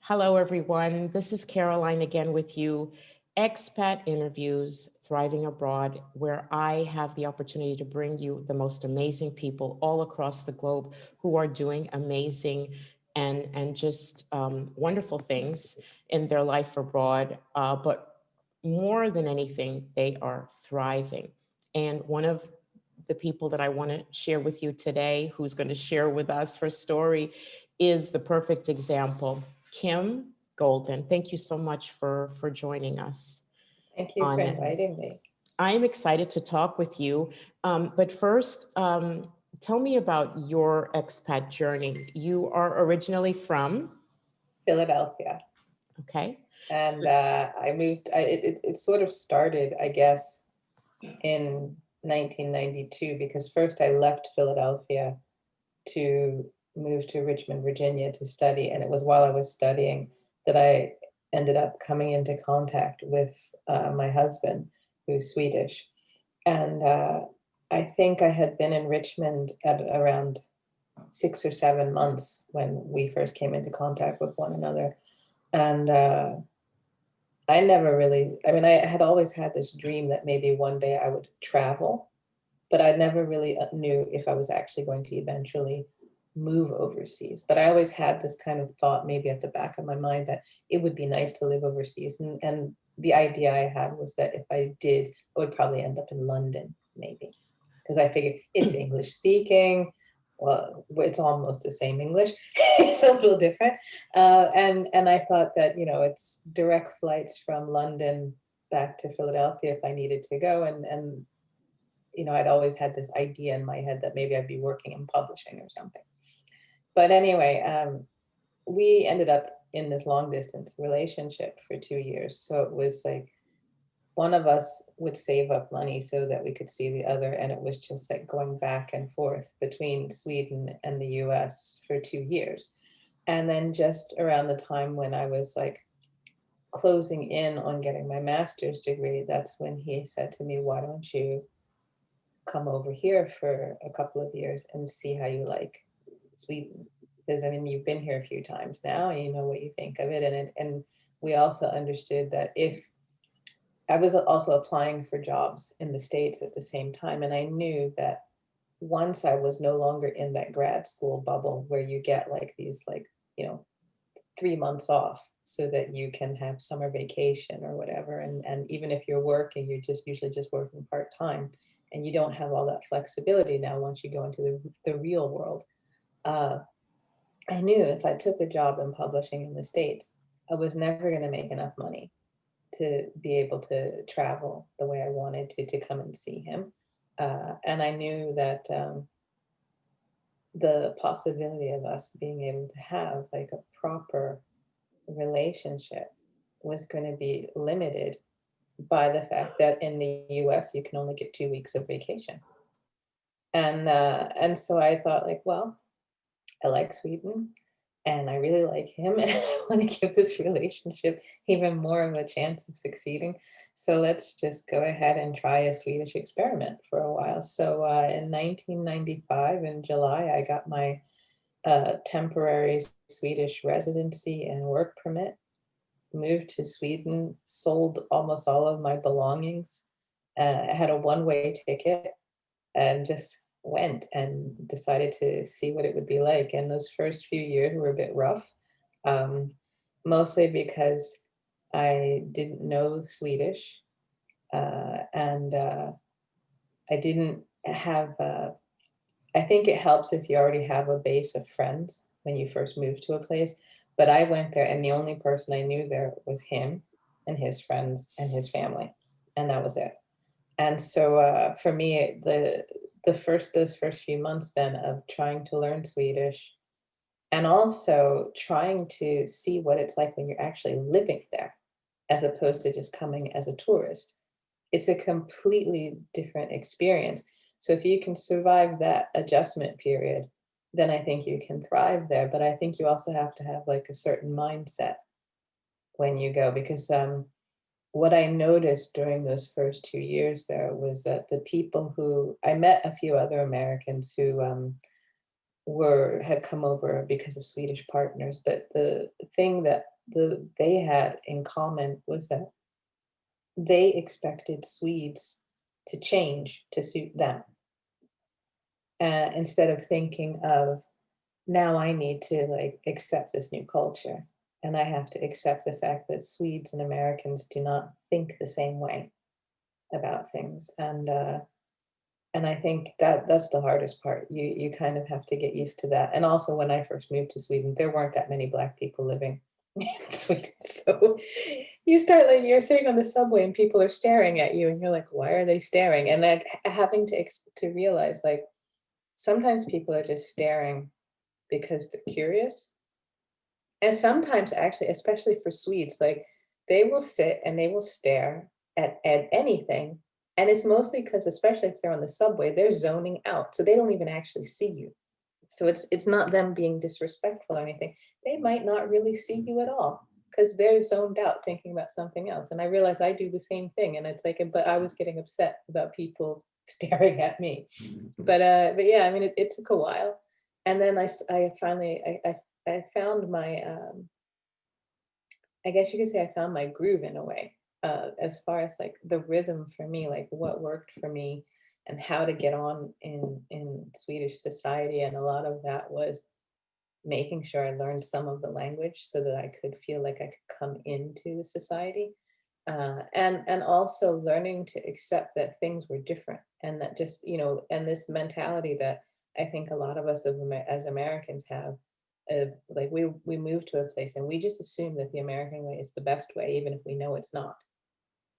Hello, everyone. This is Caroline again with you. Expat Interviews, Thriving Abroad, where I have the opportunity to bring you the most amazing people all across the globe who are doing amazing and just wonderful things in their life abroad. But more than anything, they are thriving. And one of the people that I want to share with you today, who's going to share with us her story, is the perfect example. Kim Golden, thank you so much for joining us. Thank you for On inviting me. I'm excited to talk with you, but first, tell me about your expat journey. You are originally from, Philadelphia. okay, And I moved, it sort of started, I guess, in 1992, because first I left Philadelphia to move to Richmond, Virginia to study. And it was while I was studying that I ended up coming into contact with my husband, who's Swedish. And I think I had been in Richmond at around 6 or 7 months when we first came into contact with one another. And I never really, I mean, I had always had this dream that maybe one day I would travel, but I never really knew if I was actually going to eventually move overseas. But I always had this kind of thought, maybe at the back of my mind, that it would be nice to live overseas. And the idea I had was that if I did, I would probably end up in London, maybe, because I figured it's English speaking. Well, it's almost the same English. It's a little different. And I thought that, it's direct flights from London back to Philadelphia if I needed to go. And I'd always had this idea in my head that maybe I'd be working in publishing or something. But anyway, we ended up in this long distance relationship for 2 years. So it was like one of us would save up money so that we could see the other. And it was just like going back and forth between Sweden and the US for 2 years. And then just around the time when I was like closing in on getting my master's degree, that's when he said to me, why don't you come over here for a couple of years and see how you like Sweden? Because I mean, you've been here a few times now, and you know what you think of it. And we also understood that if I was also applying for jobs in the States at the same time, and I knew that once I was no longer in that grad school bubble where you get like these like, you know, 3 months off so that you can have summer vacation or whatever. And even if you're working, you're just usually just working part-time, and you don't have all that flexibility now once you go into the real world. Uh, I knew if I took a job in publishing in the States, I was never going to make enough money to be able to travel the way I wanted to come and see him. And I knew that the possibility of us being able to have like a proper relationship was going to be limited by the fact that in the US you can only get 2 weeks of vacation. And so I thought like, well, I like Sweden and I really like him and I want to give this relationship even more of a chance of succeeding. So let's just go ahead and try a Swedish experiment for a while. So in 1995 in July, I got my temporary Swedish residency and work permit, moved to Sweden, sold almost all of my belongings, had a one-way ticket, and just went and decided to see what it would be like. And those first few years were a bit rough, um, mostly because I didn't know Swedish, and I didn't have. I think it helps if you already have a base of friends when you first move to a place. But I went there, and the only person I knew there was him and his friends and his family, and that was it. And so for me, those first few months then of trying to learn Swedish and also trying to see what it's like when you're actually living there, as opposed to just coming as a tourist, it's a completely different experience. So if you can survive that adjustment period, then I think you can thrive there. But I think you also have to have like a certain mindset when you go, because what I noticed during those first 2 years there was that the people who I met, a few other Americans who had come over because of Swedish partners, but the thing that they had in common was that they expected Swedes to change to suit them, instead of thinking of, now I need to like accept this new culture, and I have to accept the fact that Swedes and Americans do not think the same way about things, and I think that that's the hardest part. You kind of have to get used to that. And also, when I first moved to Sweden, there weren't that many Black people living in Sweden. So you start like you're sitting on the subway and people are staring at you, and you're like, why are they staring? And then having to realize like sometimes people are just staring because they're curious. And sometimes actually, especially for Swedes, like they will sit and they will stare at anything. And it's mostly because, especially if they're on the subway, they're zoning out. So they don't even actually see you. So it's not them being disrespectful or anything. They might not really see you at all because they're zoned out thinking about something else. And I realize I do the same thing. And it's like, but I was getting upset about people staring at me. But yeah, I mean, it took a while. And then I finally, I found my, I guess you could say I found my groove in a way, as far as like the rhythm for me, like what worked for me and how to get on in Swedish society. And a lot of that was making sure I learned some of the language so that I could feel like I could come into the society. And also learning to accept that things were different and that just, and this mentality that I think a lot of us as Americans have, like we move to a place and we just assume that the American way is the best way, even if we know it's not.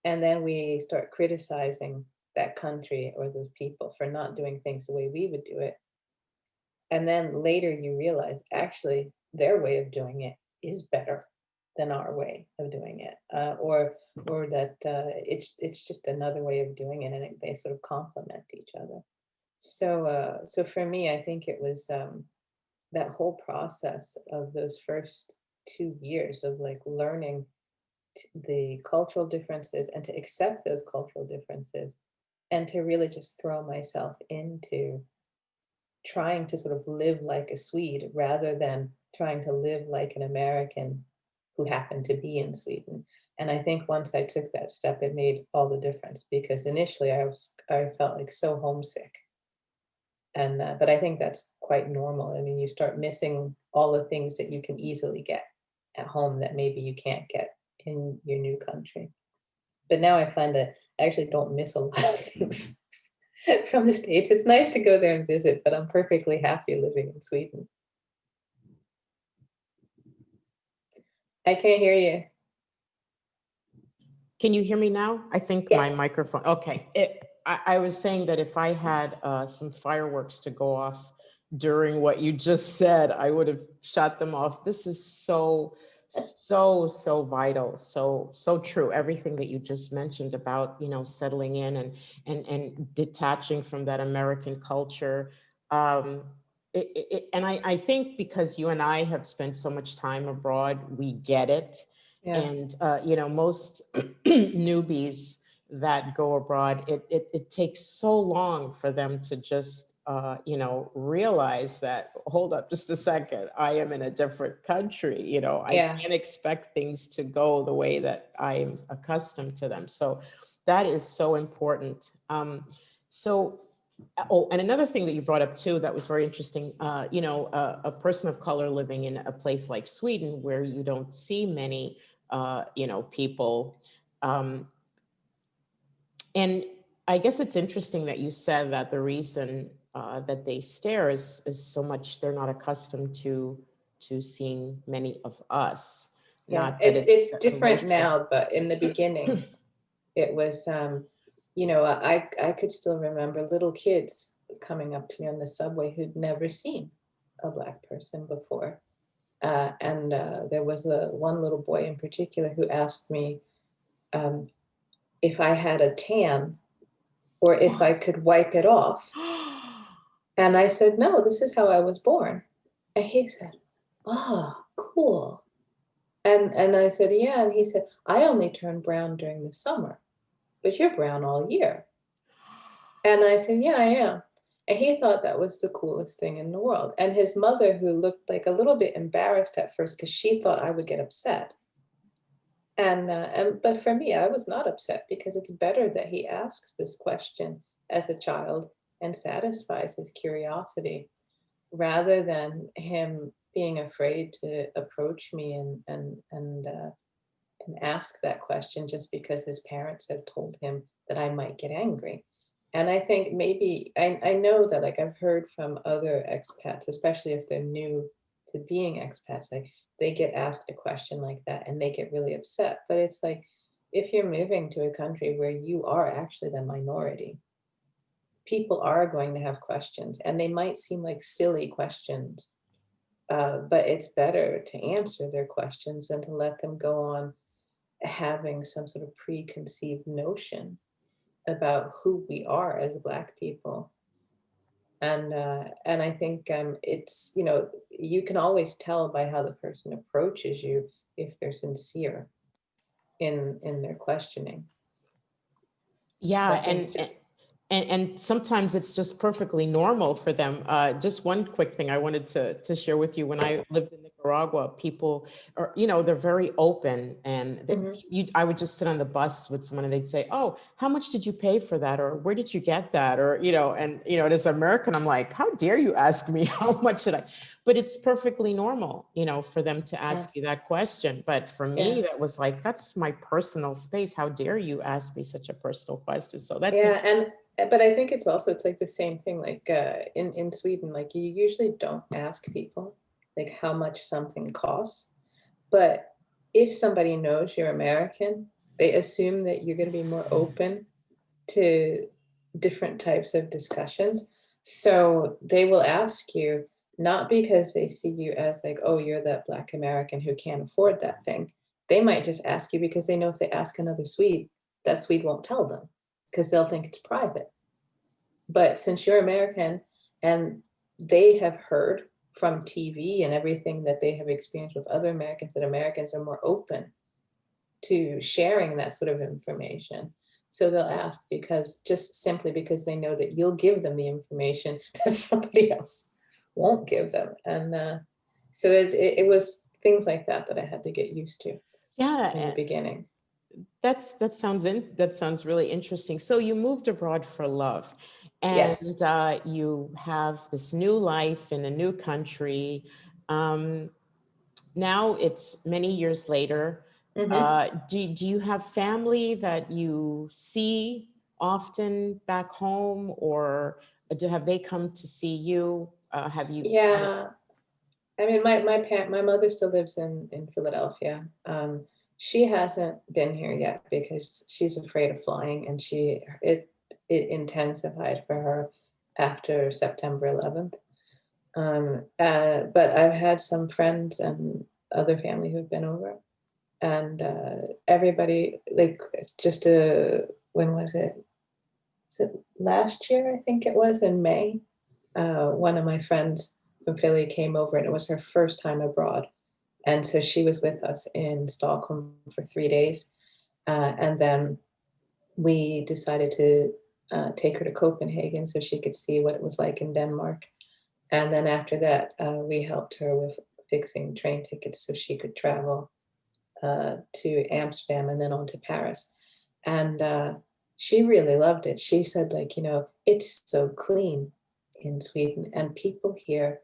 And then we start criticizing that country or those people for not doing things the way we would do it. And then later you realize actually their way of doing it is better than our way of doing it, or that it's just another way of doing it, and they sort of complement each other. So for me, I think it was that whole process of those first 2 years of like learning the cultural differences and to accept those cultural differences and to really just throw myself into trying to sort of live like a Swede rather than trying to live like an American who happened to be in Sweden. And I think once I took that step, it made all the difference because initially I felt like so homesick. And but I think that's quite normal. I mean, you start missing all the things that you can easily get at home that maybe you can't get in your new country. But now I find that I actually don't miss a lot of things from the States. It's nice to go there and visit, but I'm perfectly happy living in Sweden. I can't hear you. Can you hear me now? I think my Yes. microphone, okay. I was saying that if I had some fireworks to go off during what you just said, I would have shot them off. This is so, so vital. So true. Everything that you just mentioned about, settling in and detaching from that American culture. And I think because you and I have spent so much time abroad, we get it. Yeah. And, most newbies that go abroad, it takes so long for them to just, realize that, hold up just a second, I am in a different country. I Yeah. can't expect things to go the way that I am accustomed to them. So that is so important. So, oh, and another thing that you brought up too, that was very interesting, a person of color living in a place like Sweden where you don't see many people. And I guess it's interesting that you said that the reason that they stare is so much they're not accustomed to seeing many of us. Yeah. Not that it's It's a different racial. now, but in the beginning it was I could still remember little kids coming up to me on the subway who'd never seen a Black person before. And there was one little boy in particular who asked me um, if I had a tan or if I could wipe it off. And I said, no, this is how I was born. And he said, oh, cool. And I said, yeah. And he said, I only turn brown during the summer, but you're brown all year. And I said, yeah, I am. And he thought that was the coolest thing in the world. And his mother, who looked like a little bit embarrassed at first because she thought I would get upset. And but for me, I was not upset because it's better that he asks this question as a child and satisfies his curiosity rather than him being afraid to approach me and ask that question just because his parents have told him that I might get angry. And I think maybe I know that like I've heard from other expats, especially if they're new to being expats, like they get asked a question like that and they get really upset. But it's like if you're moving to a country where you are actually the minority, people are going to have questions and they might seem like silly questions, but it's better to answer their questions than to let them go on having some sort of preconceived notion about who we are as Black people. And I think it's, you know, you can always tell by how the person approaches you if they're sincere in their questioning. So Yeah, I think just and sometimes it's just perfectly normal for them. Just one quick thing I wanted to share with you. When I lived in Nicaragua, people are, you know, they're very open, and mhm. I would just sit on the bus with someone, and they'd say, "Oh, how much did you pay for that?" Or "Where did you get that?" Or, you know, and you know, as an American, I'm like, "How dare you ask me how much should I?" But it's perfectly normal, you know, for them to Yeah, ask you that question. But for yeah, me, that was like, that's my personal space. How dare you ask me such a personal question? So that's yeah, and but I think it's also it's like the same thing like in Sweden, like you usually don't ask people like how much something costs. But if somebody knows you're American, they assume that you're going to be more open to different types of discussions. So they will ask you, not because they see you as like, oh, you're that Black American who can't afford that thing. They might just ask you because they know if they ask another Swede, that Swede won't tell them because they'll think it's private. But since you're American and they have heard from TV and everything that they have experienced with other Americans, that Americans are more open to sharing that sort of information. So they'll ask because just simply because they know that you'll give them the information that somebody else won't give them. And so it was things like that that I had to get used to in the yeah. beginning. That sounds really interesting. So you moved abroad for love, Yes. and you have this new life in a new country. Um, Now it's many years later. Hmm. Do you have family that you see often back home, or have they come to see you? Have you kind of? Yeah. I mean, my mother still lives in Philadelphia. She hasn't been here yet because she's afraid of flying, and it intensified for her after September 11th. But I've had some friends and other family who've been over, and everybody like just when was it? Was it last year? I think it was in May. One of my friends from Philly came over, and it was her first time abroad. And so she was with us in Stockholm for 3 days. And then we decided to take her to Copenhagen so she could see what it was like in Denmark. And then after that, we helped her with fixing train tickets so she could travel to Amsterdam and then on to Paris. And she really loved it. She said, like, you know, it's so clean in Sweden, and people here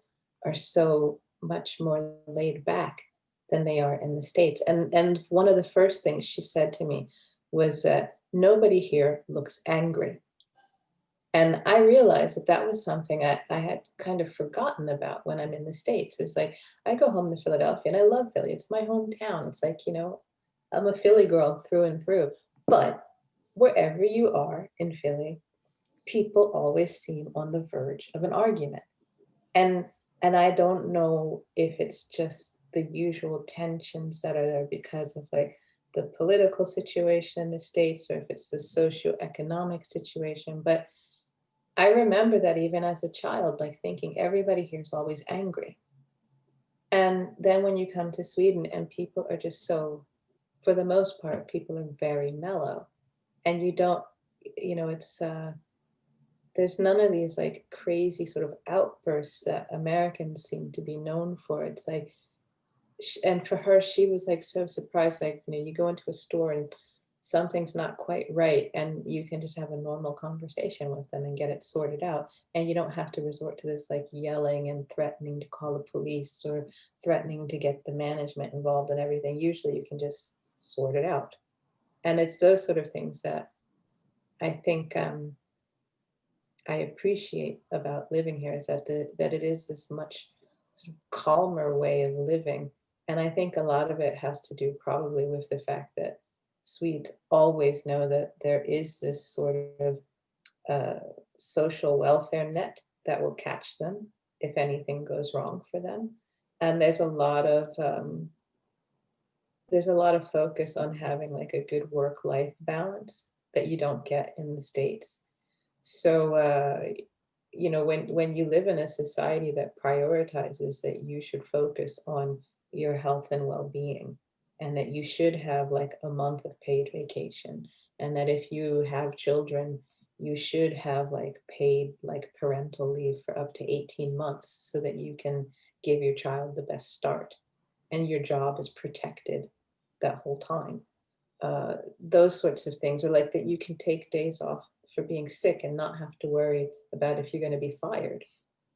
are so much more laid back than they are in the States. And one of the first things she said to me was that nobody here looks angry. And I realized that that was something I had kind of forgotten about when I'm in the States. It's like I go home to Philadelphia and I love Philly. It's my hometown. It's like, you know, I'm a Philly girl through and through. But wherever you are in Philly, people always seem on the verge of an argument. And and I don't know if it's just the usual tensions that are there because of like the political situation in the States or if it's the socioeconomic situation. But I remember that even as a child, like thinking everybody here is always angry. And then when you come to Sweden and people are just so, for the most part, people are very mellow. And you don't, you know, it's there's none of these like crazy sort of outbursts that Americans seem to be known for. It's like, and for her, she was like so surprised. Like, you know, you go into a store and something's not quite right, and you can just have a normal conversation with them and get it sorted out. And you don't have to resort to this like yelling and threatening to call the police or threatening to get the management involved and everything. Usually you can just sort it out. And it's those sort of things that I think I appreciate about living here is that that it is this much sort of calmer way of living. And I think a lot of it has to do probably with the fact that Swedes always know that there is this sort of uh, social welfare net that will catch them if anything goes wrong for them. And there's a lot of focus on having like a good work-life balance that you don't get in the States. So, you know, when you live in a society that prioritizes that you should focus on your health and well-being, and that you should have like a month of paid vacation, and that if you have children, you should have like paid like parental leave for up to 18 months so that you can give your child the best start, and your job is protected that whole time. Those sorts of things, or like that you can take days off for being sick and not have to worry about if you're going to be fired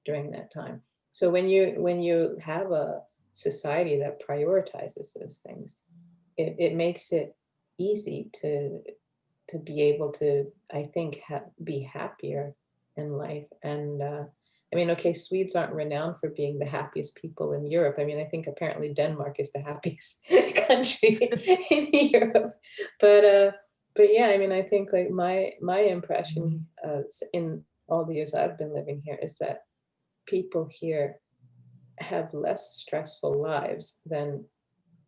during that time. So when you have a society that prioritizes those things, it makes it easy to be able to, I think, be happier in life. And I mean, okay, Swedes aren't renowned for being the happiest people in Europe. I mean, I think apparently Denmark is the happiest country in Europe. But uh, but yeah, I mean, I think like my impression in all the years I've been living here is that people here have less stressful lives than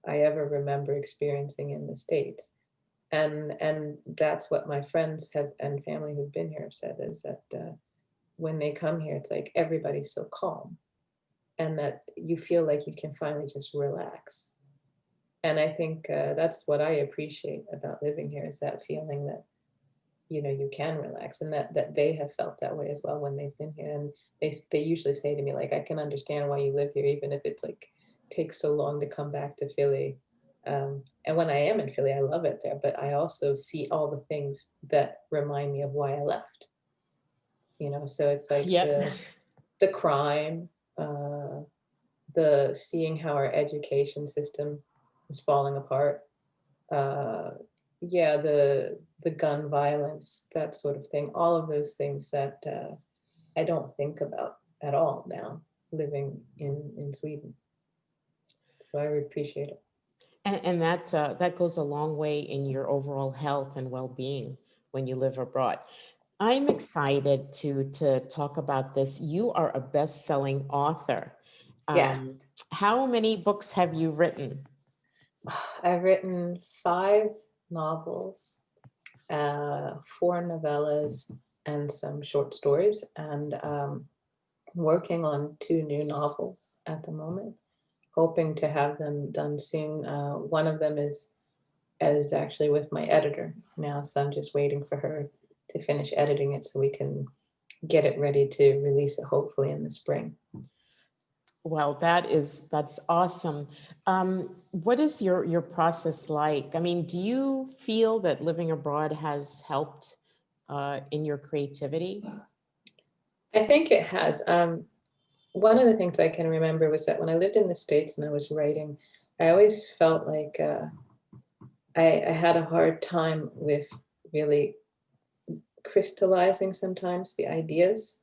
I ever remember experiencing in the States. And that's what my friends have and family who've been here have said is that when they come here, it's like everybody's so calm, and that you feel like you can finally just relax. And I think that's what I appreciate about living here is that feeling that you know you can relax, and that they have felt that way as well when they've been here. And they usually say to me like, I can understand why you live here, even if it's like takes so long to come back to Philly. And when I am in Philly, I love it there, but I also see all the things that remind me of why I left. You know, so it's like Yep. the crime, uh, the seeing how our education system is falling apart. Uh, yeah, the gun violence, that sort of thing. All of those things that I don't think about at all now living in Sweden. So I appreciate it. And that that goes a long way in your overall health and well-being when you live abroad. I'm excited to talk about this. You are a best-selling author. Yeah, How many books have you written? I've written 5 novels, 4 novellas, and some short stories, and working on 2 new novels at the moment, hoping to have them done soon. One of them is actually with my editor now, so I'm just waiting for her to finish editing it so we can get it ready to release it hopefully in the spring. Well, that's awesome. What is your process like? I mean, do you feel that living abroad has helped in your creativity? I think it has. One of the things I can remember was that when I lived in the States and I was writing, I always felt like I had a hard time with really crystallizing sometimes the ideas.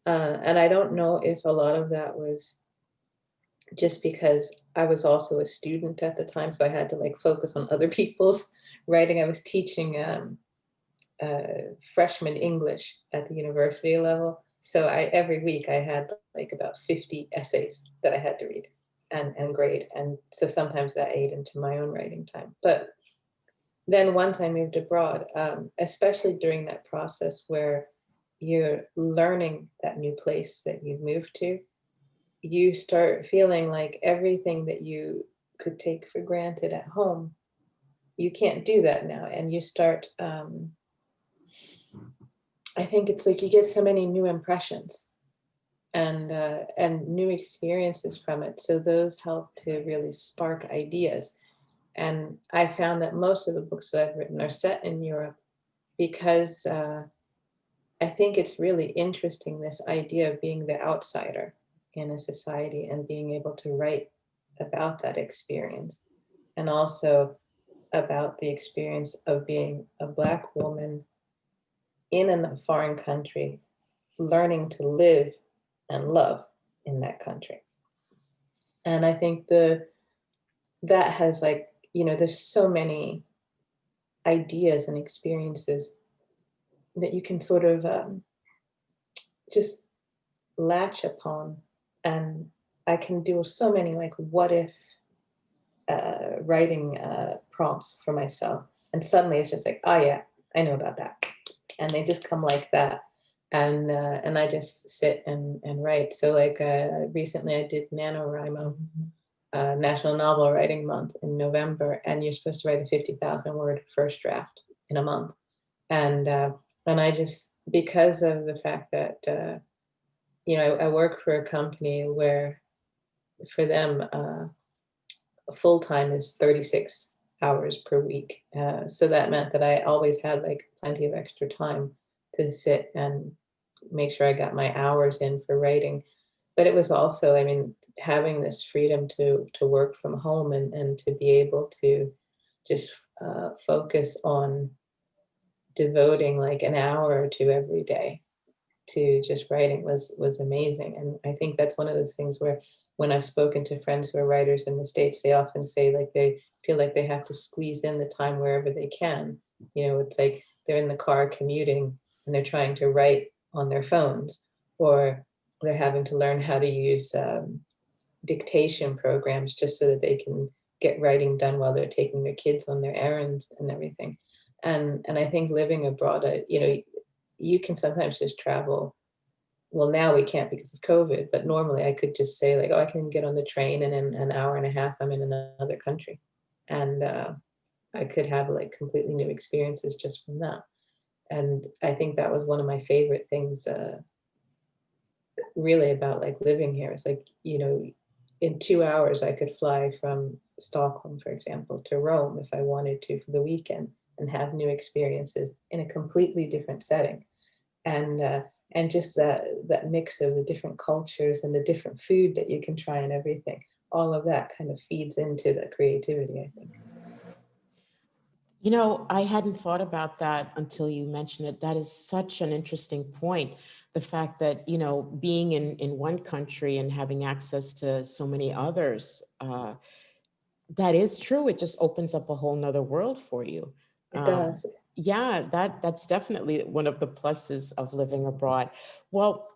And I don't know if a lot of that was just because I was also a student at the time, so I had to like focus on other people's writing. I was teaching freshman English at the university level, so I every week I had like about 50 essays that I had to read and grade, and so sometimes that ate into my own writing time. But then once I moved abroad, especially during that process where you're learning that new place that you've moved to, you start feeling like everything that you could take for granted at home, you can't do that now. And you start I think it's like you get so many new impressions and new experiences from it. So those help to really spark ideas. And I found that most of the books that I've written are set in Europe because I think it's really interesting, this idea of being the outsider in a society and being able to write about that experience, and also about the experience of being a Black woman in a foreign country, learning to live and love in that country. And I think that has, like, there's so many ideas and experiences that you can sort of just latch upon. And I can do so many, like, what if writing prompts for myself. And suddenly it's just like, oh yeah, I know about that. And they just come like that. And I just sit and write. So like recently I did NaNoWriMo, National Novel Writing Month in November, and you're supposed to write a 50,000 word first draft in a month. And I just, because of the fact that I work for a company where for them full time is 36 hours per week. So that meant that I always had like plenty of extra time to sit and make sure I got my hours in for writing. But it was also, I mean, having this freedom to work from home and to be able to just focus on devoting like an hour or two every day to just writing was amazing. And I think that's one of those things where when I've spoken to friends who are writers in the States, they often say like they feel like they have to squeeze in the time wherever they can. It's like they're in the car commuting and they're trying to write on their phones, or they're having to learn how to use dictation programs just so that they can get writing done while they're taking their kids on their errands and everything. And I think living abroad, you can sometimes just travel. Well, now we can't because of COVID, but normally I could just say like, oh, I can get on the train and in an hour and a half I'm in another country. And I could have like completely new experiences just from that. And I think that was one of my favorite things really about like living here. It's like, in 2 hours I could fly from Stockholm, for example, to Rome if I wanted to for the weekend and have new experiences in a completely different setting. And just that mix of the different cultures and the different food that you can try and everything, all of that kind of feeds into the creativity, I think. I hadn't thought about that until you mentioned it. That is such an interesting point. The fact that, being in one country and having access to so many others, that is true. It just opens up a whole nother world for you. It does. Yeah, that's definitely one of the pluses of living abroad. Well,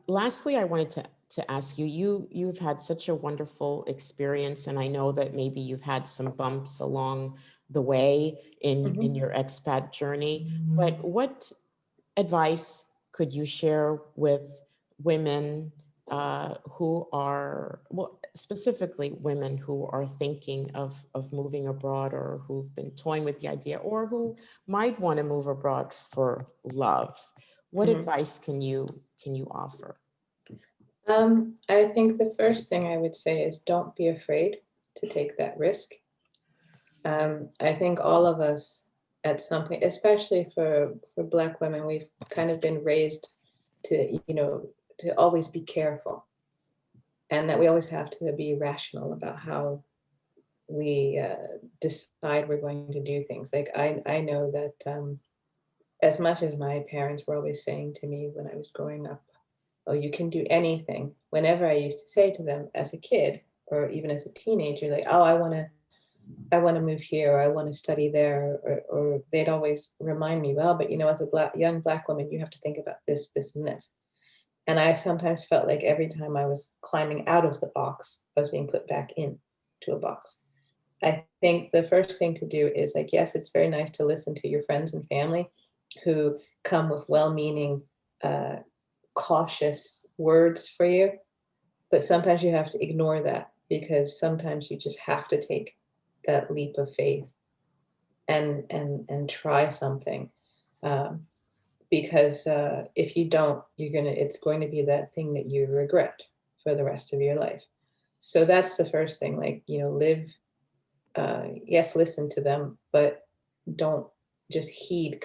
lastly, I wanted to ask you, you've had such a wonderful experience, and I know that maybe you've had some bumps along the way in Mhm. your expat journey, but what advice could you share with women who are, well, specifically women who are thinking of moving abroad, or who've been toying with the idea, or who might want to move abroad for love? What Mhm. advice can you offer? I think the first thing I would say is don't be afraid to take that risk. I think all of us at some point, especially for Black women, we've kind of been raised to always be careful, and that we always have to be rational about how we decide we're going to do things. Like I know that as much as my parents were always saying to me when I was growing up, "Oh, you can do anything." Whenever I used to say to them as a kid or even as a teenager, like, "Oh, I want to move here, or I want to study there," or they'd always remind me, well, but as a young Black woman, you have to think about this, this, and this. And I sometimes felt like every time I was climbing out of the box, I was being put back in to a box. I think the first thing to do is like, yes, it's very nice to listen to your friends and family who come with well-meaning, uh, cautious words for you, but sometimes you have to ignore that because sometimes you just have to take that leap of faith and try something. Um, because if you don't, it's going to be that thing that you regret for the rest of your life. So that's the first thing, like, live, yes, listen to them, but don't just heed,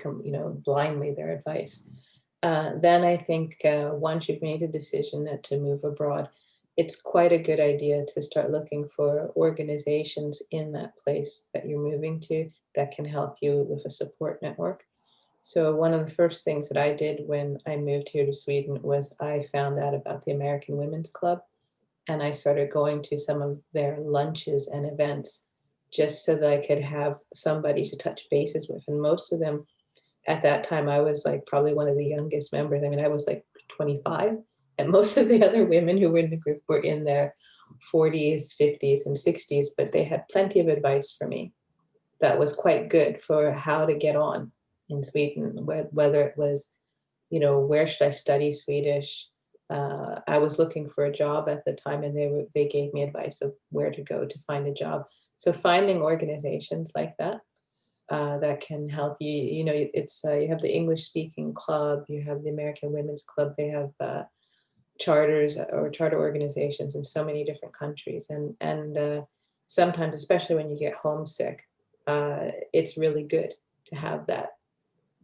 blindly their advice. Then I think once you've made a decision to move abroad, it's quite a good idea to start looking for organizations in that place that you're moving to that can help you with a support network. So one of the first things that I did when I moved here to Sweden was I found out about the American Women's Club, and I started going to some of their lunches and events just so that I could have somebody to touch bases with. And most of them at that time, I was like probably one of the youngest members. I mean, I was like 25, and most of the other women who were in the group were in their 40s, 50s, and 60s, but they had plenty of advice for me that was quite good for how to get on in Sweden, whether it was, where should I study Swedish? I was looking for a job at the time, and they gave me advice of where to go to find a job. So finding organizations like that that can help you. It's you have the English speaking club, you have the American Women's Club. They have charters or charter organizations in so many different countries, and sometimes, especially when you get homesick, it's really good to have that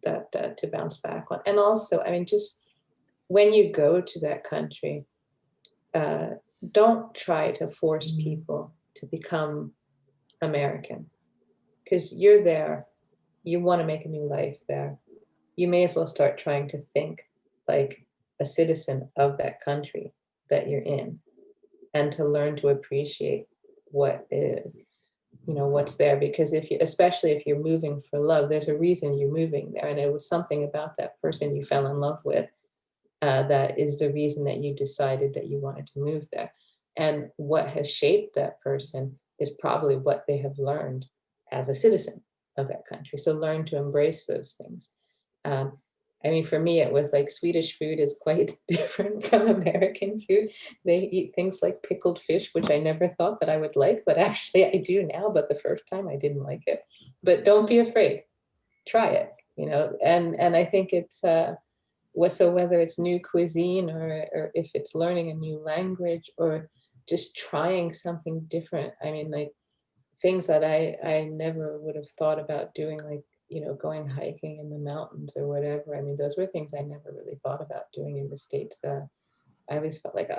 to bounce back on. And also, I mean, just when you go to that country, don't try to force people to become American, because you're there, you want to make a new life there. You may as well start trying to think like a citizen of that country that you're in, and to learn to appreciate what what's there. Because especially if you're moving for love, there's a reason you're moving there, and it was something about that person you fell in love with that is the reason that you decided that you wanted to move there. And what has shaped that person is probably what they have learned as a citizen of that country. So learn to embrace those things. Um, I mean, for me, it was like Swedish food is quite different from American food. They eat things like pickled fish, which I never thought that I would like, but actually I do now. But the first time I didn't like it. But don't be afraid. Try it, and I think it's so whether it's new cuisine, or if it's learning a new language, or just trying something different. I mean, like things that I never would have thought about doing, like, going hiking in the mountains or whatever. I mean, those were things I never really thought about doing in the States. I always felt like,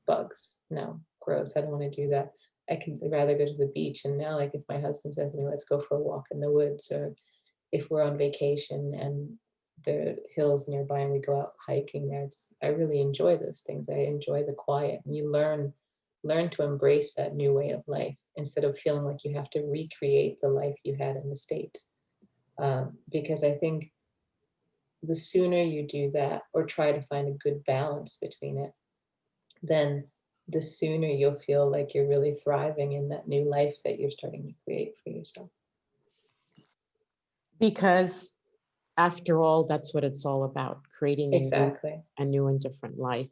bugs, no, gross, I don't want to do that. I could rather go to the beach. And now, like, if my husband says to me, let's go for a walk in the woods, or if we're on vacation and the hills nearby and we go out hiking there, I really enjoy those things. I enjoy the quiet, and you learn to embrace that new way of life instead of feeling like you have to recreate the life you had in the States. Because I think the sooner you do that, or try to find a good balance between it, then the sooner you'll feel like you're really thriving in that new life that you're starting to create for yourself. Because after all, that's what it's all about, creating Exactly. a new and different life.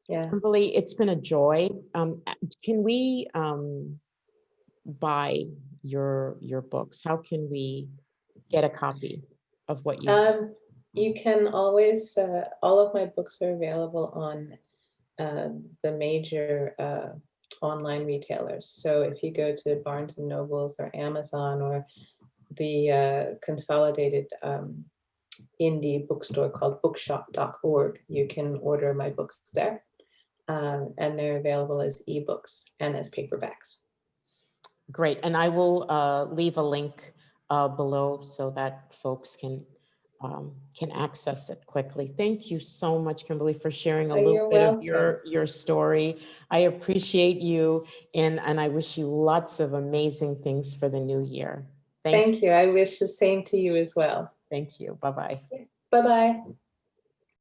Yeah. Kimberly, it's been a joy. Can we buy your books? How can we get a copy of what you? You can always, all of my books are available on the major online retailers. So if you go to Barnes and Nobles or Amazon, or the consolidated indie bookstore called bookshop.org, you can order my books there. And they're available as ebooks and as paperbacks. Great. And I will leave a link below so that folks can access it quickly. Thank you so much, Kimberly, for sharing a little bit of your story. I appreciate you, and I wish you lots of amazing things for the new year. Thank you. I wish the same to you as well. Thank you. Bye-bye. Bye-bye.